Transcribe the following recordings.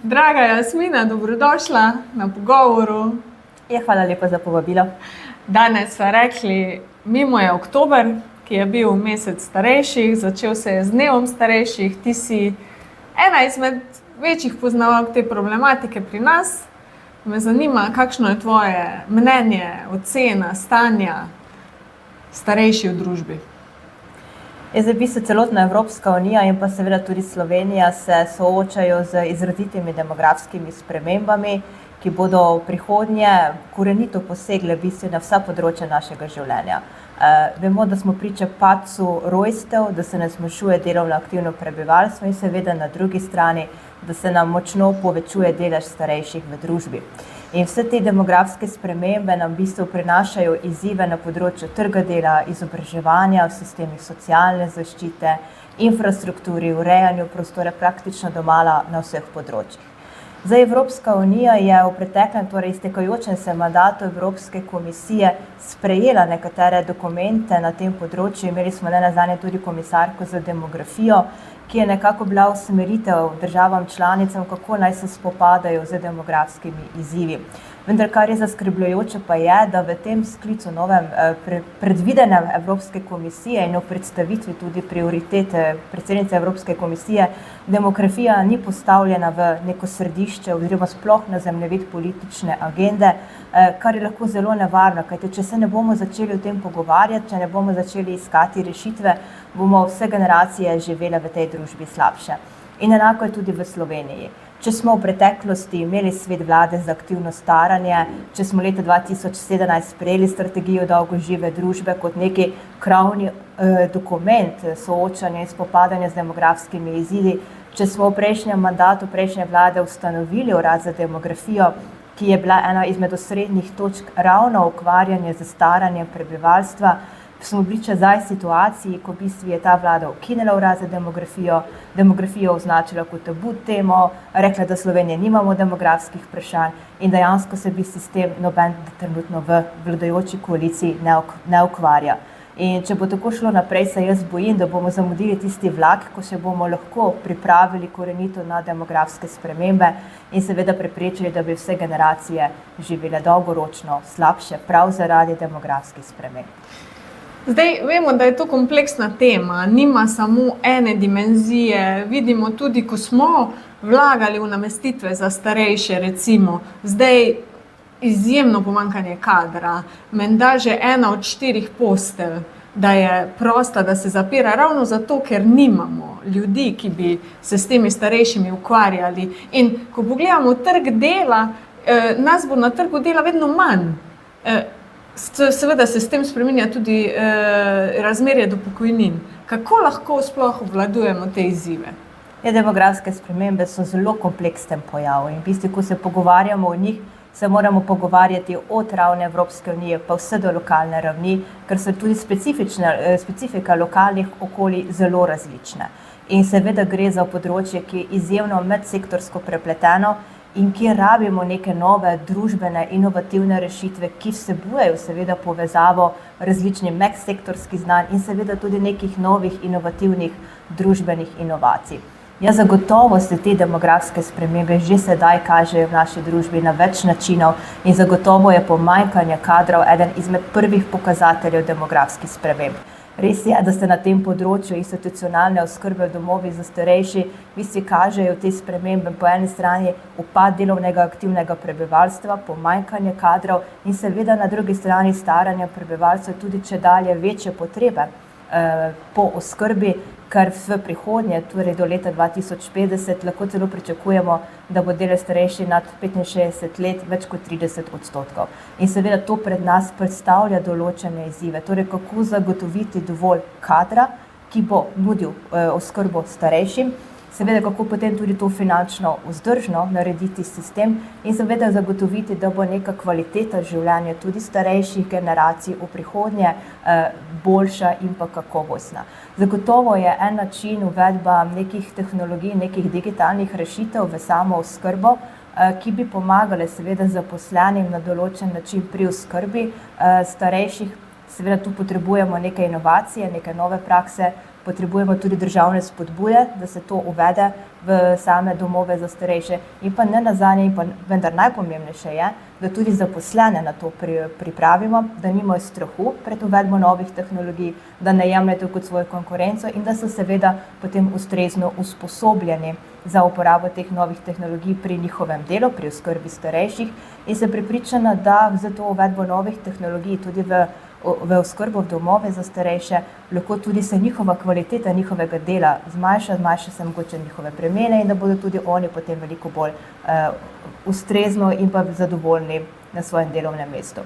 Draga Jasmina, dobrodošla na pogovoru. Hvala lepa za povabilo. Danes sva rekli, mimo je oktober, ki je bil mesec starejših, začel se je z dnevom starejših. Ti si ena izmed večjih poznavalk te problematike pri nas. Me zanima, kakšno je tvoje mnenje, ocena, stanja starejših v družbi. V bistvu celotna Evropska unija in pa seveda tudi Slovenija se soočajo z izrazitimi demografskimi spremembami, ki bodo v prihodnje korenito posegle v bistvu na vsa področja našega življenja. Vemo, da smo priča padcu rojstev, da se ne zmanjšuje delovno aktivno prebivalstvo in seveda na drugi strani, da se nam močno povečuje delež starejših v družbi. In vse te demografske spremembe nam v bistvu prinašajo izzive na področju trga dela, izobraževanja, v sistemih socialne zaščite, infrastrukturi, urejanju prostora praktično domala na vseh področjih. Zdaj, Evropska unija je v preteklem, torej iztekajočem se mandatu Evropske komisije sprejela nekatere dokumente na tem področju. Imeli smo nenazadnje tudi komisarko za demografijo, ki je nekako bila usmeritev državam članicam, kako naj se spopadajo z demografskimi izzivi. Vendar kar je zaskrbljujoče pa je, da v tem sklicu novem predvidenem Evropske komisije in v predstavitvi tudi prioritete predsednice Evropske komisije, demografija ni postavljena v neko središče oziroma sploh na zemljevid politične agende, kar je lahko zelo nevarno, kajti če se ne bomo začeli o tem pogovarjati, če ne bomo začeli iskati rešitve, bomo vse generacije živele v tej družbi slabše. In enako je tudi v Sloveniji. Če smo v preteklosti imeli svet vlade za aktivno staranje, če smo leta 2017 sprejeli strategijo dolgožive družbe kot neki krovni dokument soočanja in spopadanja z demografskimi izzivi, če smo v prejšnjem mandatu prejšnje vlade ustanovili urad za demografijo, ki je bila ena izmed osrednjih točk ravno ukvarjanje z staranjem prebivalstva, smo priča zdaj situaciji, ko v bistvu je ta vlada ukinila urad za demografijo označila kot tabu temo, rekla, da Slovenije nimamo demografskih vprašanj in dejansko se bi sistem noben trenutno v vladajoči koaliciji ne ukvarja. In če bo tako šlo naprej, se jaz bojim, da bomo zamudili tisti vlak, ko se bomo lahko pripravili korenito na demografske spremembe in seveda preprečili, da bi vse generacije živele dolgoročno slabše, prav zaradi demografskih sprememb. Zdaj, vemo, da je to kompleksna tema, nima samo ene dimenzije. Vidimo tudi, ko smo vlagali v namestitve za starejše, recimo, zdaj izjemno pomanjkanje kadra, menda že 1 od 4 postelj, da je prosta, da se zapira ravno zato, ker nimamo ljudi, ki bi se s temi starejšimi ukvarjali. In ko pogledamo trg dela, nas bo na trgu dela vedno manj. Seveda se s tem spreminja tudi razmerje do pokojnin. Kako lahko sploh obvladujemo te izzive? Demografske spremembe so zelo kompleksen pojav in v bistvu, ko se pogovarjamo o njih, se moramo pogovarjati od ravni Evropske unije pa vse do lokalne ravni, ker so tudi specifika lokalnih okolij zelo različne. In seveda gre za področje, ki je izjemno medsektorsko prepleteno in kjer rabimo neke nove družbene, inovativne rešitve, ki vsebujejo seveda povezavo različnih medsektorskih znanj in seveda tudi nekih novih inovativnih družbenih inovacij. Zagotovo se te demografske spremembe že sedaj kažejo v naši družbi na več načinov in zagotovo je pomanjkanje kadrov eden izmed prvih pokazateljev demografskih sprememb. Res je, da se na tem področju institucionalne oskrbe v domovih za starejše kažejo te spremembe, po eni strani upad delovnega aktivnega prebivalstva, pomanjkanje kadrov in seveda na drugi strani staranja prebivalstva tudi čedalje večje potrebe po oskrbi, kar v prihodnje, torej do leta 2050, lahko celo pričakujemo, da bo delež starejših nad 65 let več kot 30%. In seveda to pred nas predstavlja določene izzive, torej kako zagotoviti dovolj kadra, ki bo nudil oskrbo starejšim, seveda kako potem tudi to finančno vzdržno narediti sistem in seveda zagotoviti, da bo neka kvaliteta življenja tudi starejših generacij v prihodnje boljša in pa kakovostna. Zagotovo je en način uvedba nekih tehnologij, nekih digitalnih rešitev v samo oskrbo, ki bi pomagale seveda zaposlenim na določen način pri oskrbi starejših. Seveda tu potrebujemo neke inovacije, neke nove prakse, potrebujemo tudi državne spodbude, da se to uvede v same domove za starejše. In pa ne nazadnje, in pa vendar najpomembnejše je, da tudi zaposlene na to pripravimo, da nimajo strahu pred uvedbo novih tehnologij, da ne jemljejo kot svojo konkurenco in da so seveda potem ustrezno usposobljeni za uporabo teh novih tehnologij pri njihovem delu, pri oskrbi starejših, in sem prepričana, da za to uvedbo novih tehnologij tudi v oskrbo v domove za starejše lahko tudi se njihova kvaliteta njihovega dela zmanjša se mogoče njihove bremene in da bodo tudi oni potem veliko bolj ustrezno in pa zadovoljni na svojem delovnem mestu.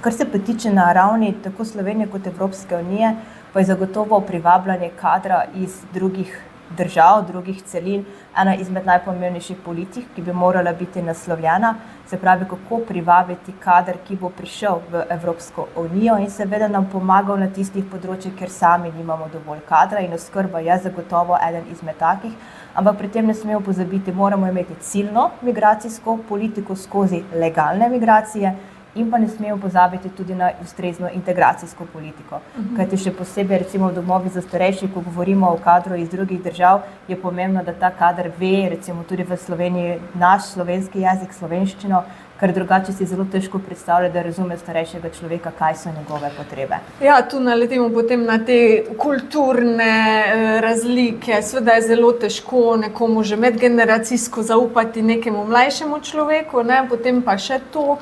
Kar se pa tiče na ravni tako Slovenije kot Evropske unije, pa je zagotovo privabljanje kadra iz drugih držav, drugih celin, ena izmed najpomembnejših politik, ki bi morala biti naslovljena, se pravi, kako privabiti kader, ki bo prišel v Evropsko unijo in seveda nam pomagal na tistih področjih, kjer sami nimamo dovolj kadra in oskrba je zagotovo eden izmed takih, ampak pri tem ne smemo pozabiti, moramo imeti ciljno migracijsko politiko skozi legalne migracije, in pa ne smemo pozabiti tudi na ustrezno integracijsko politiko. Kajti še posebej recimo v domovih za starejše, ko govorimo o kadru iz drugih držav, je pomembno, da ta kader ve, recimo tudi v Sloveniji, naš slovenski jezik, slovenščino, ker drugače si zelo težko predstavlja, da razume starejšega človeka, kaj so njegove potrebe. Ja, tu naletimo potem na te kulturne razlike. Seveda je zelo težko nekomu že medgeneracijsko zaupati nekemu mlajšemu človeku, ne? Potem pa še to.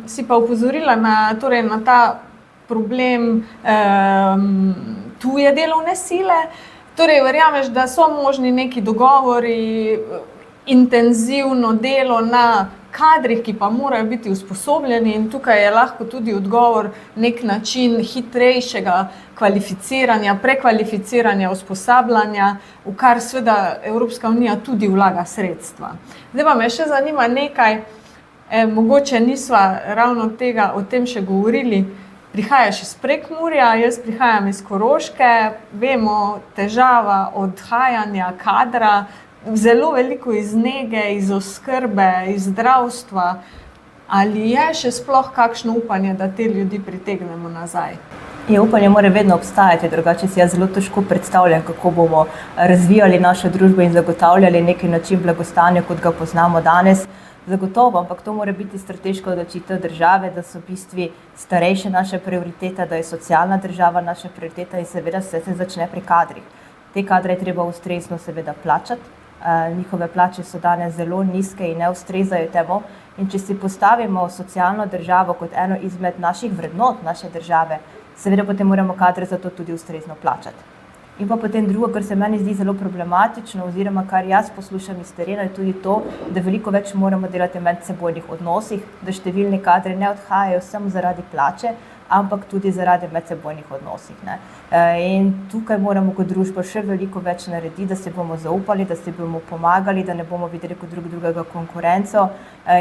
Si pa opozorila na ta problem tuje delovne sile. Torej, verjameš, da so možni neki dogovori, intenzivno delo na kadrih, ki pa morajo biti usposobljeni, in tukaj je lahko tudi odgovor nek način hitrejšega kvalificiranja, prekvalificiranja, usposabljanja, v kar seveda Evropska unija tudi vlaga sredstva. Zdaj pa me še zanima nekaj, mogoče nisva ravno o tem še govorili. Prihajaš iz Prekmurja, jaz prihajam iz Koroške, vemo, težava odhajanja kadra, zelo veliko iz nege, iz oskrbe, iz zdravstva. Ali je še sploh kakšno upanje, da te ljudi pritegnemo nazaj? Upanje mora vedno obstajati, drugače si jaz zelo težko predstavljam, kako bomo razvijali našo družbo in zagotavljali neki način blagostanja, kot ga poznamo danes. Zagotovo, ampak to mora biti strateška odločitev države, da so v bistvu starejše naša prioriteta, da je socialna država naša prioriteta in seveda vse se začne pri kadrih. Te kadre je treba ustrezno seveda plačati. Njihove plače so danes zelo nizke in ne ustrezajo temu. In če si postavimo socialno državo kot eno izmed naših vrednot naše države, seveda potem moramo kadre za to tudi ustrezno plačati. In pa potem drugo, kar se meni zdi zelo problematično, oziroma kar jaz poslušam iz terena, je tudi to, da veliko več moramo delati v medsebojnih odnosih, da številni kadri ne odhajajo samo zaradi plače, ampak tudi zaradi medsebojnih odnosih. In tukaj moramo kot družba še veliko več narediti, da se bomo zaupali, da se bomo pomagali, da ne bomo videli kot drugega konkurenco.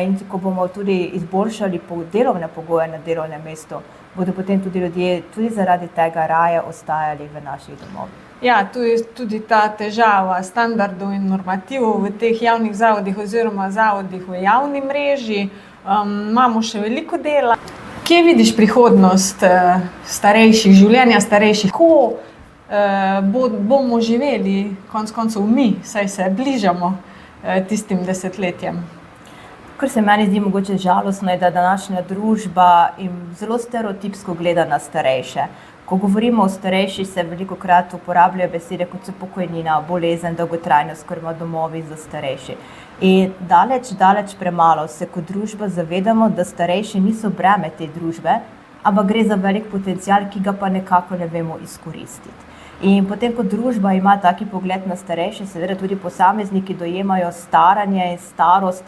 In ko bomo tudi izboljšali delovne pogoje na delovnem mestu, bodo potem tudi ljudje tudi zaradi tega raje ostajali v naših domovih. Ja, tu je tudi ta težava standardov in normativov v teh javnih zavodih oziroma zavodih v javni mreži. Imamo še veliko dela. Kje vidiš prihodnost starejših, življenja starejših? Kako bomo živeli, konec koncev mi, saj se bližamo tistim desetletjem? Kar se meni zdi mogoče žalostno, je, da današnja družba zelo stereotipsko gleda na starejše. Ko govorimo o starejših, se velikokrat uporabljajo besede kot so pokojnina, bolezen, dolgotrajna oskrba, domovi za starejše. In daleč premalo se kot družba zavedamo, da starejši niso breme te družbe, ampak gre za velik potencial, ki ga pa nekako ne vemo izkoristiti. In potem, ko družba ima taki pogled na starejše, seveda tudi posamezniki dojemajo staranje in starost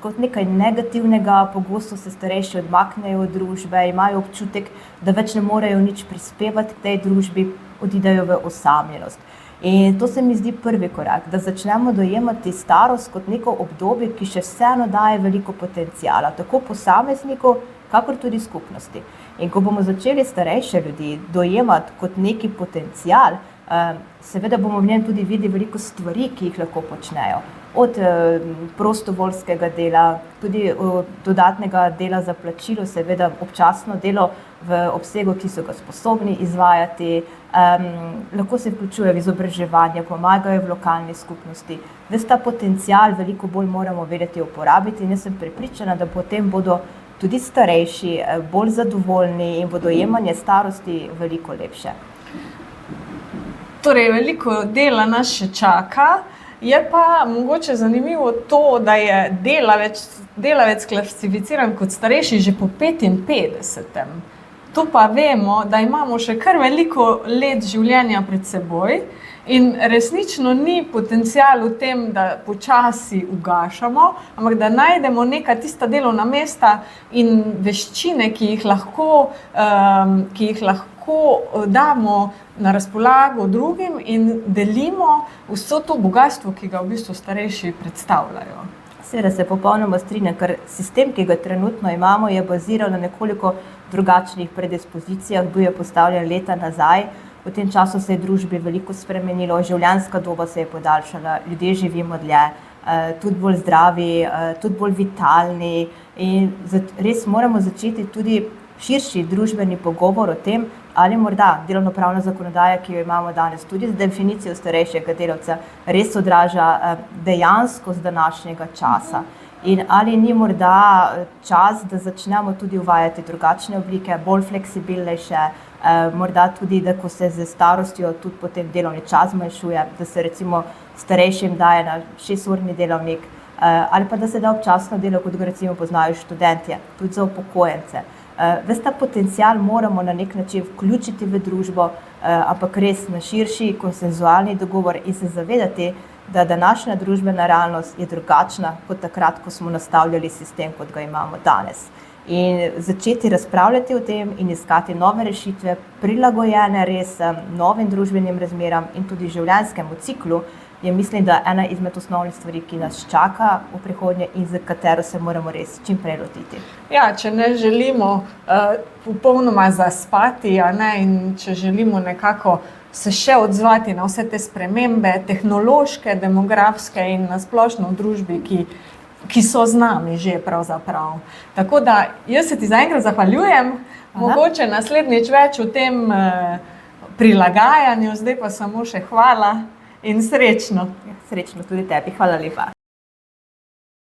kot nekaj negativnega, pogosto se starejši odmaknejo od družbe, imajo občutek, da več ne morejo nič prispevati k tej družbi, odidejo v osamljenost. In to se mi zdi prvi korak, da začnemo dojemati starost kot neko obdobje, ki še vseeno daje veliko potenciala, tako posameznikov, kakor tudi skupnosti. In ko bomo začeli starejše ljudi dojemati kot neki potencial, Seveda bomo v njem tudi videli veliko stvari, ki jih lahko počnejo. Od prostovoljskega dela, tudi dodatnega dela za plačilo, seveda občasno delo v obsegu, ki so ga sposobni izvajati, lahko se vključujejo v izobraževanje, pomagajo v lokalni skupnosti. Ves ta potencial veliko bolj moramo vedeti uporabiti in jaz sem prepričana, da potem bodo tudi starejši bolj zadovoljni in bo dojemanje starosti veliko lepše. Torej, veliko dela nas še čaka, je pa mogoče zanimivo to, da je delavec klasificiran kot starejši že po 55. To pa vemo, da imamo še kar veliko let življenja pred seboj in resnično ni potencial v tem, da počasi ugašamo, ampak da najdemo neka tista delovna mesta in veščine, ki jih lahko damo na razpolago drugim in delimo vso to bogastvo, ki ga v bistvu starejši predstavljajo. Seveda se popolnoma strinjam, ker sistem, ki ga trenutno imamo, je baziral na nekoliko drugačnih predispozicijah, bil je postavljen leta nazaj. V tem času se je družbi veliko spremenilo, življenjska doba se je podaljšala, ljudje živimo dlje, tudi bolj zdravi, tudi bolj vitalni in res moramo začeti tudi širši družbeni pogovor o tem, ali morda delovnopravna zakonodaja, ki jo imamo danes, tudi z definicijo starejšega delavca, res odraža dejanskost današnjega časa. In ali ni morda čas, da začnemo tudi uvajati drugačne oblike, bolj fleksibilnejše, morda tudi, da ko se z starostjo tudi potem delovni čas zmanjšuje, da se recimo starejšim daje na 6-urni delovnik, ali pa da se da občasno delo, kot ga recimo poznajo študentje, tudi za upokojence. Ves ta potencial moramo na nek način vključiti v družbo, ampak res na širši konsenzualni dogovor in se zavedati, da današnja družbena realnost je drugačna kot takrat, ko smo nastavljali sistem, kot ga imamo danes. In začeti razpravljati o tem in iskati nove rešitve, prilagojene res novim družbenim razmeram in tudi življenjskemu ciklu, je mislim, da ena izmed osnovnih stvari, ki nas čaka v prihodnje in za katero se moramo res čim prej lotiti. Ja, če ne želimo popolnoma zaspati, in če želimo nekako se še odzvati na vse te spremembe, tehnološke, demografske in na splošno v družbi, ki so z nami že pravzaprav. Tako da jaz se ti zaenkrat zahvaljujem, mogoče naslednjič več o tem prilagajanju, zdaj pa samo še hvala in srečno. Srečno tudi tebi, hvala lepa.